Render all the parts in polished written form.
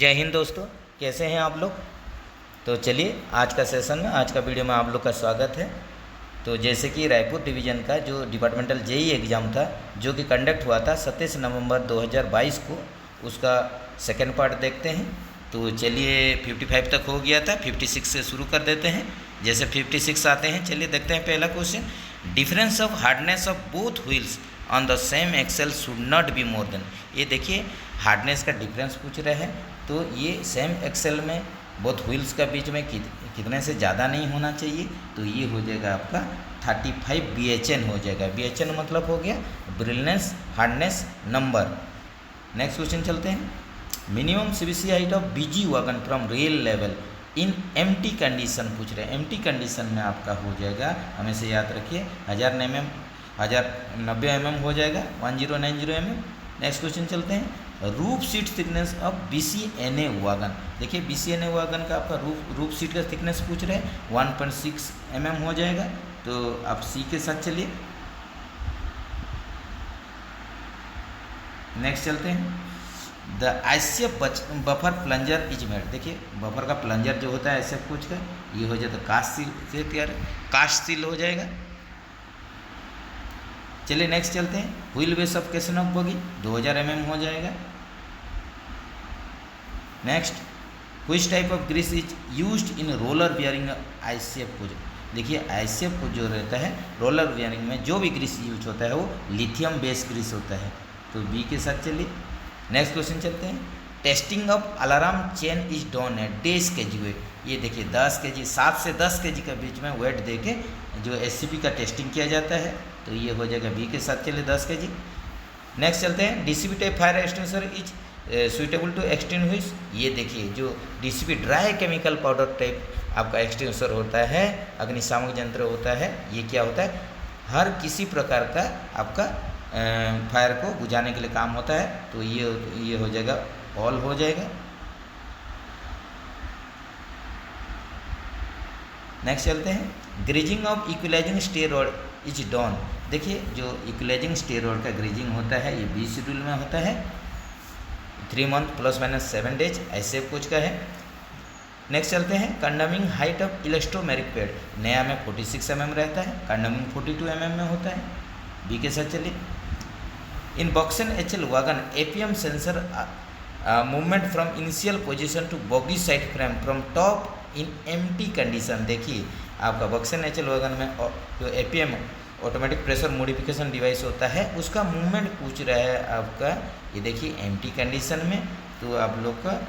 जय हिंद दोस्तों, कैसे हैं आप लोग। तो चलिए आज का सेशन में, आज का वीडियो में आप लोग का स्वागत है। तो जैसे कि रायपुर डिवीज़न का जो डिपार्टमेंटल जेई एग्ज़ाम था, जो कि कंडक्ट हुआ था 27 नवंबर 2022 को, उसका सेकेंड पार्ट देखते हैं। तो चलिए 55 तक हो गया था, 56 से शुरू कर देते हैं। जैसे 56 आते हैं, चलिए देखते हैं पहला question. Difference of hardness of both wheels on the same axle should not be more than. ये देखिए हार्डनेस का डिफरेंस पूछ रहे हैं, तो ये सेम एक्सेल में बोथ व्हील्स का बीच में कितने से ज़्यादा नहीं होना चाहिए। तो ये हो जाएगा आपका 35 BHN हो जाएगा। BHN मतलब हो गया Brinell hardness number. Next question चलते हैं। Minimum CBC height of BG wagon from rail level in empty condition पूछ रहे हैं। एम्प्टी कंडीशन में आपका हो जाएगा, हमेशा याद रखिए 1090 mm हो जाएगा, 1090 mm। नेक्स्ट क्वेश्चन चलते हैं। Roof seat thickness of BCNA wagon. देखिए BCNA वैगन का आपका रूफ सीट का थिकनेस पूछ रहे हैं, 1.6 mm हो जाएगा। तो आप सी के साथ चलिए। नेक्स्ट चलते हैं। The ICF buffer plunger is made. देखिए बफर का प्लंजर जो होता है ICF कुछ का, ये हो जाता है कास्ट सील से तैयार, कास्ट सील हो जाएगा। चलिए नेक्स्ट चलते हैं। Wheel base of casnub of bogie 2000 mm हो जाएगा। Next, which type of grease is used in roller bearing ICF को। देखिए ICF को जो रहता है रोलर बियरिंग में जो भी ग्रीस यूज होता है वो लिथियम बेस ग्रीस होता है। तो बी के साथ चलिए। नेक्स्ट क्वेश्चन चलते हैं। Testing of alarm chain is done है डेज kg वेट। ये देखिए 10 kg, 7 से 10 kg के बीच में वेट दे के जो SCP का टेस्टिंग किया जाता है। तो ये हो जाएगा बी के साथ चलिए 10 kg। नेक्स्ट चलते हैं। DCP type fire extinguisher is suitable to extend which. ये देखिए जो DCP dry chemical powder type आपका एक्सटेंसर होता है, अग्निशामक यंत्र होता है, ये क्या होता है हर किसी प्रकार का आपका फायर को बुझाने के लिए काम होता है। तो ये हो जाएगा ऑल हो जाएगा। नेक्स्ट चलते हैं। Greasing of equalising stay rod is done. देखिए जो इक्विलाइजिंग स्टेरॉयड का ग्रीजिंग होता है ये बी शेड्यूल में होता है, 3 मंथ ±7 डेज, ऐसे कुछ का है। नेक्स्ट चलते हैं। कंडमिंग हाइट ऑफ इलेक्ट्रोमेरिक पैड, नया में 46 mm रहता है, कंडमिंग 42 mm में होता है। बी के साथ चलिए। In BOXN HL wagon APM sensor movement from initial position to bogie side frame from top in empty condition. देखिए आपका बॉक्सन HL वैगन में जो APM automatic pressure modification device होता है उसका मूवमेंट पूछ रहा है आपका। ये देखिए एम्प्टी कंडीशन में, तो आप लोग का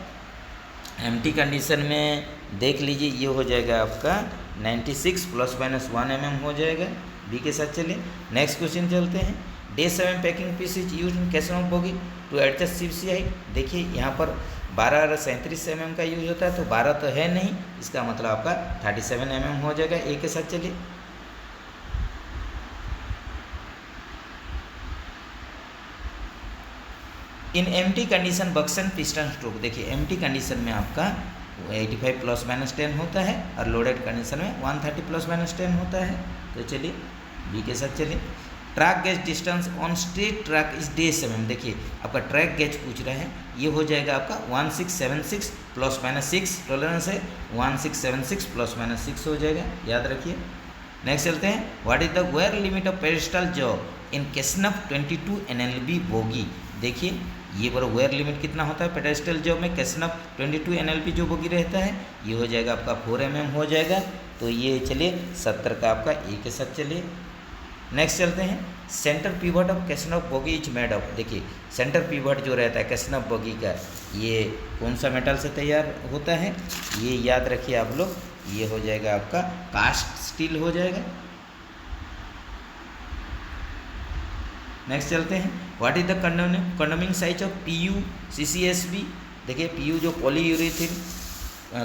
एम्प्टी कंडीशन में देख लीजिए ये हो जाएगा आपका 96 ±1 mm हो जाएगा। बी के साथ चलिए। नेक्स्ट क्वेश्चन चलते हैं। Day 7 packing piece is use in casnub of bogie to adjust CBC height. देखिए यहाँ पर 12 और 37 mm का यूज होता है, तो 12 तो है नहीं, इसका मतलब आपका 37 mm हो जाएगा। ए के साथ चलिए। In empty condition BOXN piston stroke. देखिए एम्प्टी कंडीशन में आपका 85 ±10 होता है और लोडेड कंडीशन में 130 ±10 होता है। तो चलिए बी के साथ चलिए। Track gauge distance on straight track is day 7। देखिए आपका ट्रैक गेज पूछ रहा है, ये हो जाएगा आपका 1676 ±6 टॉलरेंस है, 1676 ±6 हो जाएगा, याद रखिए। नेक्स्ट चलते हैं। What is the wear limit of pedestal job in casnub 22 NLB bogie. देखिए ये बड़ा वेयर लिमिट कितना होता है पेडेस्टल जॉब में, केसनफ 22 NLB जो बोगी रहता है, ये हो जाएगा आपका 4 mm हो जाएगा। तो ये चलिए 70 का आपका ए के साथ चलिए। नेक्स्ट चलते हैं। Centre pivot of casnub bogie is made of. देखिए सेंटर पिवट जो रहता है कैसनफ बोगी का, ये कौन सा मेटल से तैयार होता है, ये याद रखिए आप लोग, ये हो जाएगा आपका कास्ट स्टील हो जाएगा। नेक्स्ट चलते हैं। What is the कंडमिंग size of PU CCSB। देखिए PU जो पॉलीयूरेथीन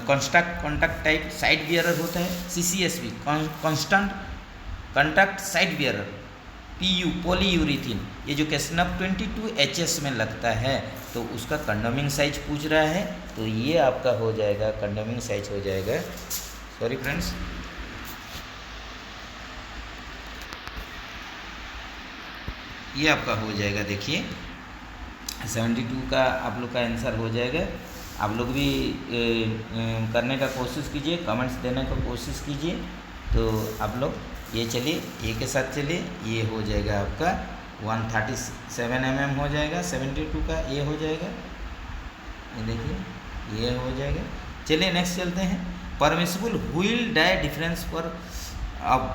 कॉन्टैक्ट टाइप साइड बियरर होता है, CCSB constant contact side bearer, PU पॉलीयूरेथीन, ये जो केसनफ 22 HS में लगता है, तो उसका कंडमिंग साइज पूछ रहा है। तो ये आपका हो जाएगा कंडमिंग साइज हो जाएगा, सॉरी फ्रेंड्स, ये आपका हो जाएगा देखिए 72 का आप लोग का आंसर हो जाएगा आप लोग भी करने का कोशिश कीजिए, कमेंट्स देने का कोशिश कीजिए। तो आप लोग ये चलिए ए के साथ चलिए, ये हो जाएगा आपका 137 mm हो जाएगा, 72 का ये हो जाएगा, ये देखिए ये हो जाएगा। चलिए नेक्स्ट चलते हैं। परमिसिबल व्हील डाई डिफरेंस पर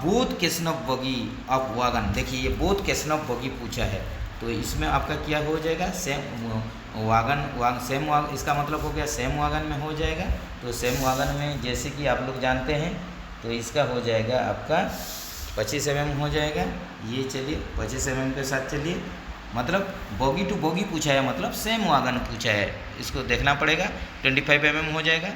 बोथ केसन ऑफ बगी ऑफ वागन। देखिए ये बोथ केसन ऑफ बगी पूछा है, तो इसमें आपका क्या हो जाएगा, सेम वागन सेम वागन, इसका मतलब हो गया सेम वागन में हो जाएगा। तो सेम वागन में जैसे कि आप लोग जानते हैं, तो इसका हो जाएगा आपका 25 mm हो जाएगा। ये चलिए 25 mm के साथ चलिए, मतलब बोगी टू बोगी पूछा है, मतलब सेम वागन पूछा है, इसको देखना पड़ेगा। 25 mm हो जाएगा।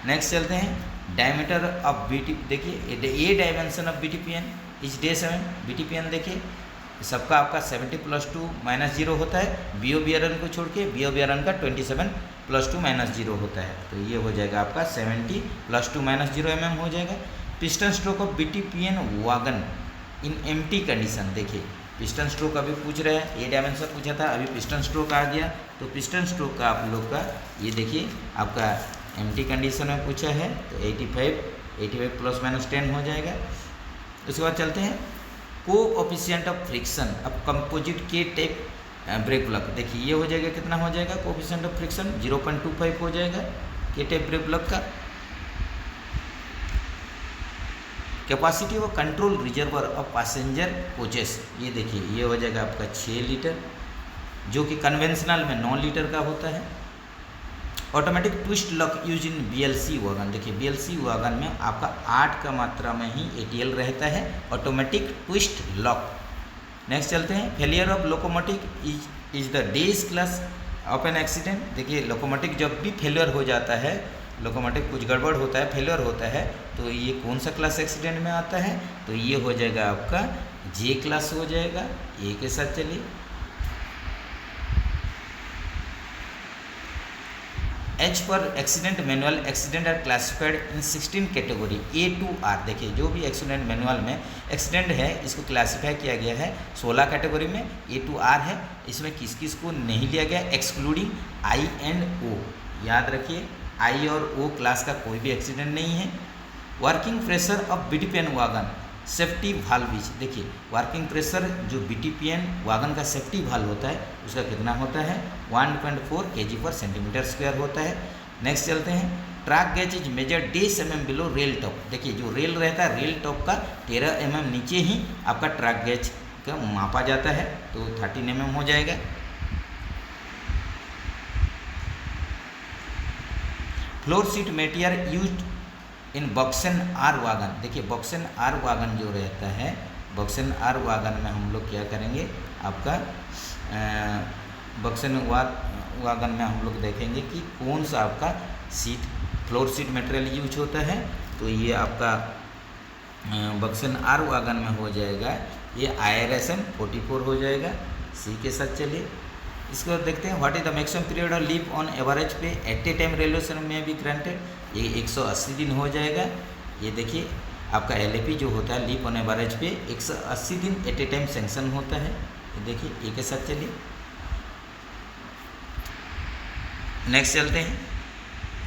नेक्स्ट चलते हैं। डायमीटर ऑफ बीटी, देखिए A dimension of BTPN is day 7। BTPN देखिए सबका आपका 70 + 2 - 0 होता है। BOBRN को छोड़ के BOBRN का 27 + 2 - 0 होता है। तो ये हो जाएगा आपका 70 + 2 - 0 mm हो जाएगा। Piston stroke of BTPN wagon in empty condition. देखिए पिस्टन स्ट्रोक अभी पूछ रहे हैं, ए डायमेंशन पूछा था, अभी पिस्टन स्ट्रोक आ गया। तो पिस्टन स्ट्रोक का आप लोग का ये देखिए आपका एम्प्टी कंडीशन में पूछा है, तो 85 ± 10 हो जाएगा। उसके बाद चलते हैं कोएफिशिएंट ऑफ फ्रिक्शन अब कंपोजिट के टाइप ब्रेक ब्लॉक। देखिए ये हो जाएगा, कितना हो जाएगा कोएफिशिएंट ऑफ फ्रिक्शन 0.25 हो जाएगा के टाइप ब्रेक ब्लॉक का। कैपेसिटी व control reservoir of passenger coaches, ये देखिए ये हो जाएगा आपका 6 लीटर, जो कि कन्वेंशनल में 9 लीटर का होता है। Automatic twist lock use in BLC wagon. देखिए BLC वागन में आपका 8 का मात्रा में ही ATL रहता है, ऑटोमेटिक ट्विस्ट लॉक। नेक्स्ट चलते हैं। Failure of locomotive is the days class of an accident. देखिए लोकोमोटिव जब भी फेलियर हो जाता है, लोकोमोटिव कुछ गड़बड़ होता है, फेलियर होता है, तो ये कौन सा क्लास एक्सीडेंट में आता है, तो ये हो जाएगा आपका J क्लास हो जाएगा। ए के साथ चलिए। एच पर accident manual accident are classified in 16 category A to R। देखिए जो भी एक्सीडेंट मैनुअल में एक्सीडेंट है, इसको क्लासिफाई किया गया है 16 कैटेगरी में, A to R है। इसमें किस किस को नहीं लिया गया, एक्सक्लूडिंग I and O। याद रखिए I और O क्लास का कोई भी एक्सीडेंट नहीं है। Working pressure of BTPN wagon safety valve. देखिए वर्किंग प्रेशर जो BTPN वागन का सेफ्टी वाल्व होता है, उसका कितना होता है 1.4 kg/cm² होता है। नेक्स्ट चलते हैं। Track gauge is measure 10 mm below rail top. देखिए जो रेल रहता है, रेल टॉप का 13 mm नीचे ही आपका ट्रैक गेज का मापा जाता है, तो 13 mm हो जाएगा। Floor sheet material use in BOXN R wagon. देखिए बॉक्सन आर वागन जो रहता है, बॉक्सन आर वागन में हम लोग क्या करेंगे, आपका बॉक्सन वागन में हम लोग देखेंगे कि कौन सा आपका seat floor seat material use होता है। तो ये आपका बॉक्सन आर वागन में हो जाएगा ये IRSM 44 हो जाएगा। सी के साथ चलिए। इसके बाद देखते हैं what is the maximum period of leave on average पे एट ए टाइम रेलवे में भी ग्रांटेड। ये 180 दिन हो जाएगा। ये देखिए आपका LAP जो होता है लीव ऑन एवरेज पे 180 दिन एट ए टाइम सेंक्शन होता है। ये देखिए एक के साथ चलिए। नेक्स्ट चलते हैं।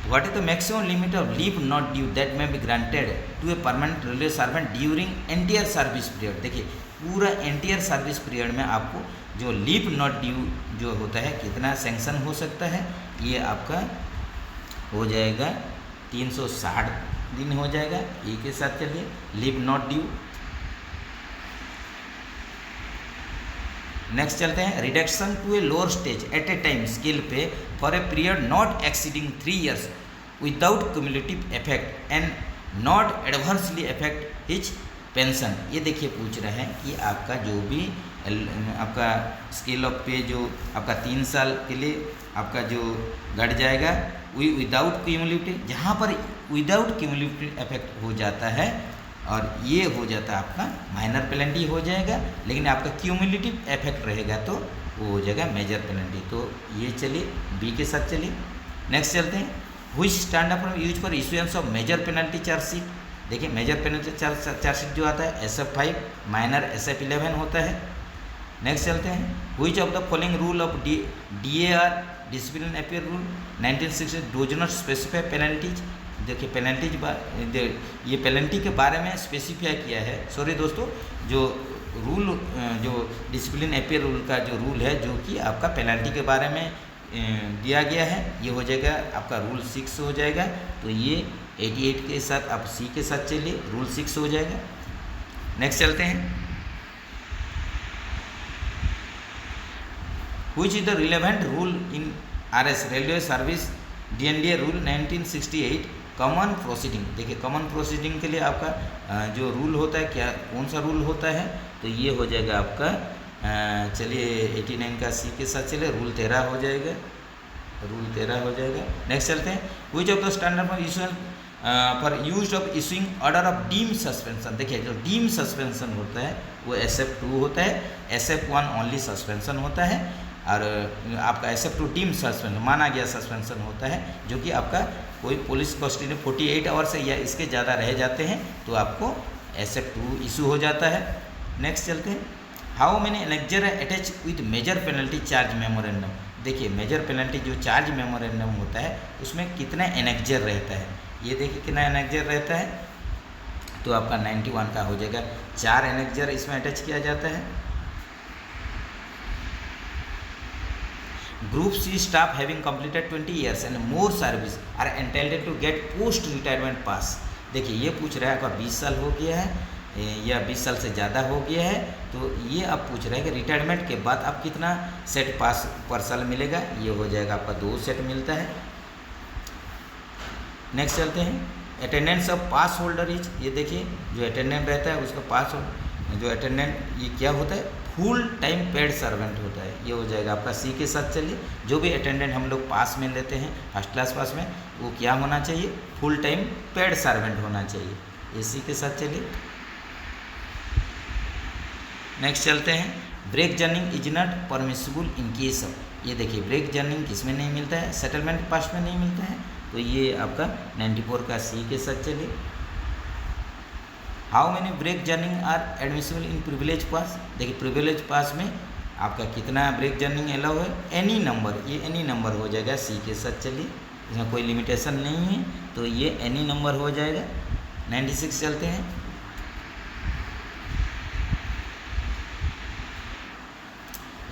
What is the maximum limit of leave not due that may be granted to a permanent railway servant during entire service period. देखिए पूरा एंटायर सर्विस पीरियड में आपको जो लीव नॉट ड्यू जो होता है कितना सेंक्शन हो सकता है, ये आपका हो जाएगा 360 दिन हो जाएगा। ए के साथ चलिए। Leave not due. नेक्स्ट चलते हैं। Reduction to a lower stage at a time scale pay for a period not exceeding 3 years without cumulative effect and not adversely effect his pension. ये देखिए पूछ रहे हैं कि आपका जो भी आपका स्केल ऑफ पे जो आपका 3 साल के लिए आपका जो घट जाएगा विदाउट क्यूमुलेटिव, जहाँ पर विदाउट क्यूमुलेटिव इफेक्ट हो जाता है और ये हो जाता है आपका माइनर पेनल्टी हो जाएगा, लेकिन आपका क्यूमुलेटिव इफेक्ट रहेगा तो वो हो जाएगा मेजर पेनल्टी। तो ये चलिए बी के साथ चलिए। नेक्स्ट चलते हैं। Which stand up use for issuance of major penalty chargesheet. देखिए मेजर पेनल्टी चार्जशीट जो आता है SF5 माइनर SF11 होता है। नेक्स्ट चलते हैं, which of the following rule of DAR discipline appear rule 1960 dose not specify penalties. देखिए penalties ये पेनल्टी के बारे में स्पेसिफाई किया है। सॉरी दोस्तों, जो रूल जो डिसिप्लिन अपियर रूल का जो रूल है जो कि आपका पेनल्टी के बारे में दिया गया है, ये हो जाएगा आपका रूल 6 हो जाएगा। तो ये 88 के साथ आप C के साथ चलिए, रूल 6 हो जाएगा। नेक्स्ट चलते हैं, which is the relevant rule in RS railway service DNDA rule 1968 common proceeding. देखिए कॉमन प्रोसीडिंग के लिए आपका जो रूल होता है, क्या कौन सा रूल होता है, तो ये हो जाएगा आपका चलिए 89 का C के साथ चलिए, रूल 13 हो जाएगा, रूल 13 हो जाएगा। नेक्स्ट चलते हैं, which of the standard for issuance for use of issuing order of deem suspension. देखिए जो डीम सस्पेंशन होता है वो SF2 होता है, SF1 ओनली सस्पेंशन होता है, और आपका SF2 डीम सस्पेंशन माना गया सस्पेंशन होता है, जो कि आपका कोई पुलिस कस्टडी 48 आवर्स या इसके ज़्यादा रह जाते हैं तो आपको SF2 इशू हो जाता है। नेक्स्ट चलते हैं, how many annexure attach with major penalty charge memorandum. देखिए मेजर पेनल्टी जो चार्ज मेमोरेंडम होता है उसमें कितना एनेक्जर रहता है, ये देखिए कितना एनेक्जर रहता है, तो आपका 91 का हो जाएगा, 4 एनेक्जर इसमें अटैच किया जाता है। Group C staff having completed 20 years and more service are entitled to get post retirement pass. देखिए ये पूछ रहा है आपका 20 साल हो गया है या 20 साल से ज़्यादा हो गया है, तो ये आप पूछ रहे हैं कि रिटायरमेंट के बाद आप कितना सेट पास पर साल मिलेगा, ये हो जाएगा आपका 2 सेट मिलता है। नेक्स्ट चलते हैं, attendance of pass holder is. ये देखिए जो अटेंडेंट रहता है उसका पास जो अटेंडेंट ये क्या होता है, फुल टाइम पेड सर्वेंट होता है, ये हो जाएगा आपका C के साथ चलिए। जो भी अटेंडेंट हम लोग पास में लेते हैं फर्स्ट क्लास पास में, वो क्या होना चाहिए, फुल टाइम पेड सर्वेंट होना चाहिए, ये C के साथ चलिए। नेक्स्ट चलते हैं, break journeying is not permissible in case of. ये देखिए ब्रेक जर्निंग किस में नहीं मिलता है, सेटलमेंट पास में नहीं मिलता है, तो ये आपका 94 का C के साथ चलिए। How many break journeying are admissible in privilege pass. देखिए प्रिविलेज पास में आपका कितना ब्रेक जर्निंग अलाउ है, एनी नंबर, ये एनी नंबर हो जाएगा C के साथ चलिए, इसमें कोई लिमिटेशन नहीं है, तो ये एनी नंबर हो जाएगा। 96 चलते हैं,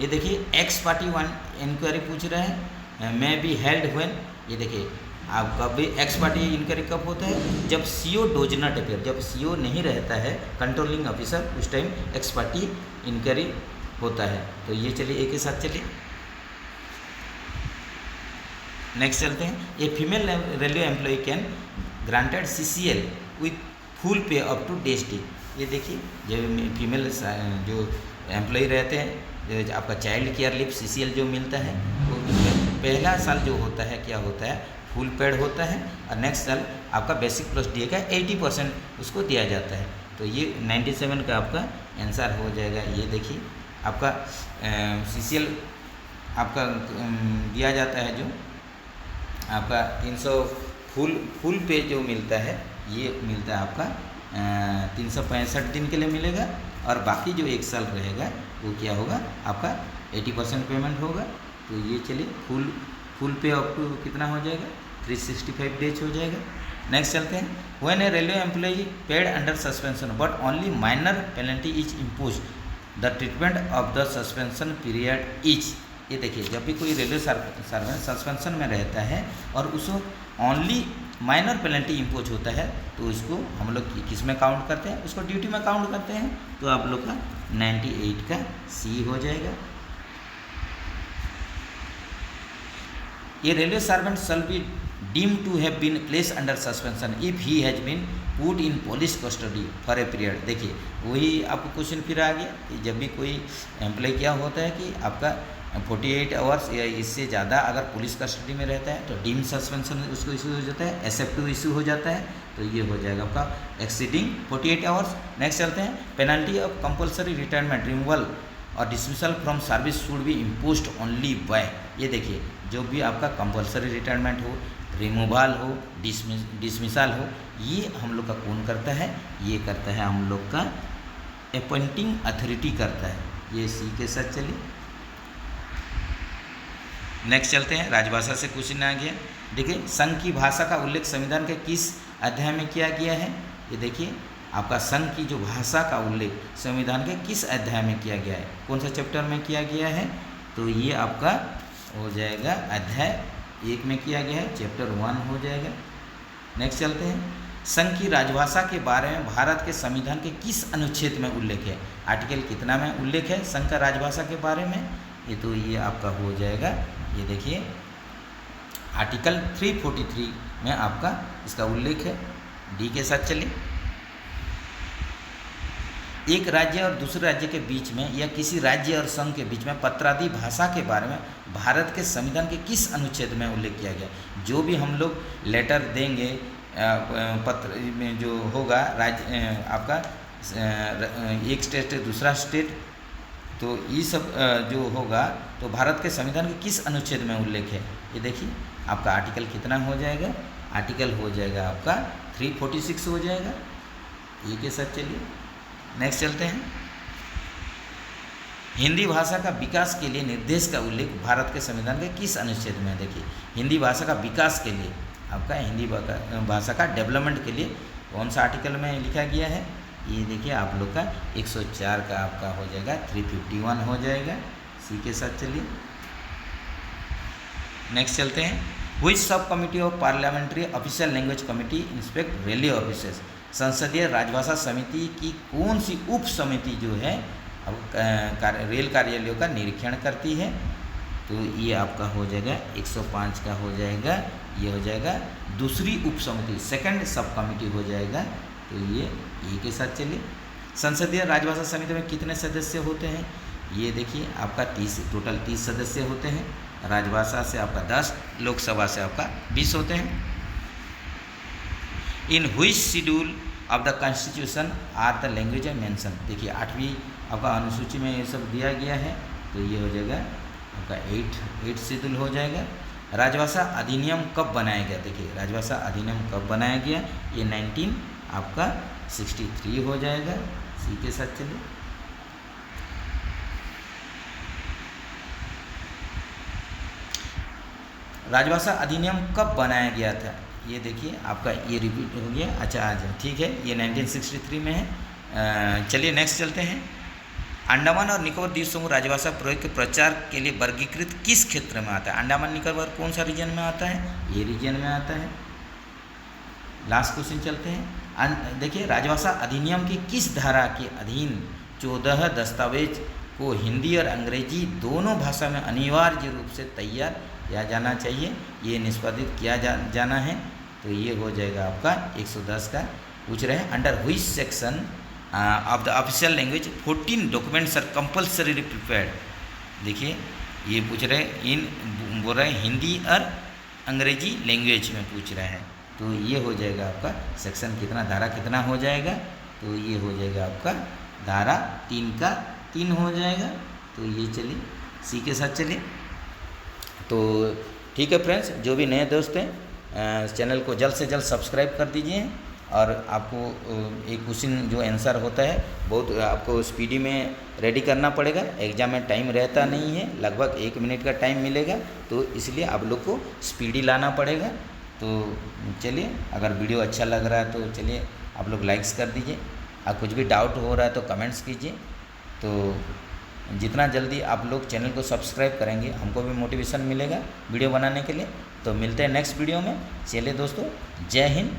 ये देखिए एक्स पार्टी 1 इंक्वायरी पूछ रहा है, मे बी हेल्ड व्हेन। ये देखिए आपका भी एक्स पार्टी इंक्वायरी कब होता है, जब CO डोज नॉट अपियर, जब CO नहीं रहता है कंट्रोलिंग ऑफिसर, उस टाइम एक्स पार्टी इंक्वायरी होता है, तो ये चलिए एक के साथ चलिए। नेक्स्ट चलते हैं, a female railway employ can granted CCL with full pay up to डेस्टी। ये देखिए जो फीमेल जो एम्प्लॉय रहते हैं, जो आपका चाइल्ड केयर लीव CCL जो मिलता है, वो पहला साल जो होता है क्या होता है, फुल पेड होता है, और नेक्स्ट साल आपका बेसिक प्लस DA का 80% उसको दिया जाता है, तो ये 97 का आपका आंसर हो जाएगा। ये देखिए आपका CCL आपका दिया जाता है, जो आपका 300 फुल पे जो मिलता है, ये मिलता है आपका 365 दिन के लिए मिलेगा, और बाकी जो 1 साल रहेगा वो क्या होगा, आपका 80% पेमेंट होगा। तो ये चलिए फुल पे अप टू कितना हो जाएगा, 365 डेज हो जाएगा। नेक्स्ट चलते हैं, when a railway employ paid under suspension but only minor penalty is impose the treatment of the suspension period is. ये देखिए जब भी कोई रेलवे सर्वेंट सस्पेंशन में रहता है और उसको ओनली माइनर पेनल्टी इम्पोज होता है, तो इसको हम लोग किस में काउंट करते हैं, उसको ड्यूटी में काउंट करते हैं, तो आप लोग का 98 का C हो जाएगा। A railway servant shall be deemed to have been placed under suspension if he has been put in police custody for a period। देखिए वही आपको क्वेश्चन फिर आ गया कि जब भी कोई एम्प्लॉय क्या होता है कि आपका 48 आवर्स या इससे ज़्यादा अगर पुलिस कस्टडी में रहता है तो डीम सस्पेंशन उसको इशू हो जाता है, SF2 इशू हो जाता है, तो ये हो जाएगा आपका एक्सीडिंग 48 आवर्स। नेक्स्ट चलते हैं, penalty of compulsory retirement removal और dismissal from service should be imposed only by. ये देखिए जो भी आपका कंपल्सरी रिटायरमेंट हो, रिमूवल हो, डिसमिसल हो, ये हम लोग का कौन करता है, ये करता है हम लोग का अपॉइंटिंग अथॉरिटी करता है। ये सी के साथ चलिए। नेक्स्ट चलते हैं, राजभाषा से क्वेश्चन आ गया। देखिए, संघ की भाषा का उल्लेख संविधान के किस अध्याय में किया गया है? ये देखिए, आपका संघ की जो भाषा का उल्लेख संविधान के किस अध्याय में किया गया है, कौन सा चैप्टर में किया गया है? तो ये आपका हो जाएगा अध्याय 1 में किया गया है, चैप्टर 1 हो जाएगा। नेक्स्ट चलते हैं, संघ की राजभाषा के बारे में भारत के संविधान के किस अनुच्छेद में उल्लेख है? आर्टिकल कितना में उल्लेख है संघ का राजभाषा के बारे में? ये तो ये आपका हो जाएगा, ये देखिए आर्टिकल 343 में आपका इसका उल्लेख है। डी के साथ चलिए। एक राज्य और दूसरे राज्य के बीच में या किसी राज्य और संघ के बीच में पत्रादि भाषा के बारे में भारत के संविधान के किस अनुच्छेद में उल्लेख किया गया? जो भी हम लोग लेटर देंगे पत्र में जो होगा राज्य आपका एक स्टेट से दूसरा स्टेट, तो ये सब जो होगा तो भारत के संविधान के किस अनुच्छेद में उल्लेख है? ये देखिए आपका आर्टिकल कितना हो जाएगा? आर्टिकल हो जाएगा आपका 346 हो जाएगा। ये के साथ चलिए। नेक्स्ट चलते हैं, हिंदी भाषा का विकास के लिए निर्देश का उल्लेख भारत के संविधान के किस अनुच्छेद में? देखिए, हिंदी भाषा का विकास के लिए आपका हिंदी भाषा का डेवलपमेंट के लिए कौन सा आर्टिकल में लिखा गया है? ये देखिए आप लोग का 104 का आपका हो जाएगा, 351 हो जाएगा। सी के साथ चलिए। नेक्स्ट चलते हैं, व्हिच सब committee of parliamentary official language committee inspect railway officers? संसदीय राजभाषा समिति की कौन सी उप समिति जो है अब रेल कार्यालयों का निरीक्षण करती है? तो ये आपका हो जाएगा 105 का हो जाएगा, ये हो जाएगा दूसरी उप समिति, सेकंड सब कमिटी हो जाएगा। तो ये के साथ चलिए। संसदीय राजभाषा समिति में कितने सदस्य होते हैं? ये देखिए आपका 30 टोटल 30 सदस्य होते हैं। राजभाषा से आपका 10, लोकसभा से आपका 20 होते हैं। In which schedule of the constitution are the language mention? देखिए 8वीं आपका अनुसूची में ये सब दिया गया है, तो ये हो जाएगा आपका 8 शेड्यूल हो जाएगा। राजभाषा अधिनियम कब बनाया गया? देखिए राजभाषा अधिनियम कब बनाया गया? ये 1963 हो जाएगा। सी के साथ चलिए। राजभाषा अधिनियम कब बनाया गया था? ये देखिए आपका ये रिपीट हो गया। अच्छा आज ठीक है, ये 1963 में है। चलिए नेक्स्ट चलते हैं, अंडमान और निकोबार द्वीप समूह राजभाषा प्रयोग के प्रचार के लिए वर्गीकृत किस क्षेत्र में आता है? अंडमान निकोबार कौन सा रीजन में आता है? ये रीजन में आता है। लास्ट क्वेश्चन चलते हैं, देखिए राजभाषा अधिनियम की किस धारा के अधीन 14 दस्तावेज को हिंदी और अंग्रेजी दोनों भाषा में अनिवार्य रूप से तैयार किया जाना चाहिए, ये निष्पादित किया जाना है? तो ये हो जाएगा आपका 110 का। पूछ रहे हैं under which section of the official language 14 documents are compulsory prepared? देखिए ये पूछ रहे हैं, इन बोल रहे हैं हिंदी और अंग्रेजी लैंग्वेज में पूछ रहे हैं। तो ये हो जाएगा आपका सेक्शन कितना, धारा कितना हो जाएगा? तो ये हो जाएगा आपका धारा 3 का 3 हो जाएगा। तो ये चलिए सी के साथ चलिए। तो ठीक है फ्रेंड्स, जो भी नए दोस्त हैं चैनल को जल्द से जल्द सब्सक्राइब कर दीजिए। और आपको एक क्वेश्चन जो आंसर होता है बहुत आपको स्पीडी में रेडी करना पड़ेगा। एग्ज़ाम में टाइम रहता नहीं है, लगभग 1 मिनट का टाइम मिलेगा, तो इसलिए आप लोग को स्पीडी लाना पड़ेगा। तो चलिए, अगर वीडियो अच्छा लग रहा है तो चलिए आप लोग लाइक्स कर दीजिए, और कुछ भी डाउट हो रहा है तो कमेंट्स कीजिए। तो जितना जल्दी आप लोग चैनल को सब्सक्राइब करेंगे हमको भी मोटिवेशन मिलेगा वीडियो बनाने के लिए। तो मिलते हैं नेक्स्ट वीडियो में। चलिए दोस्तों, जय हिंद,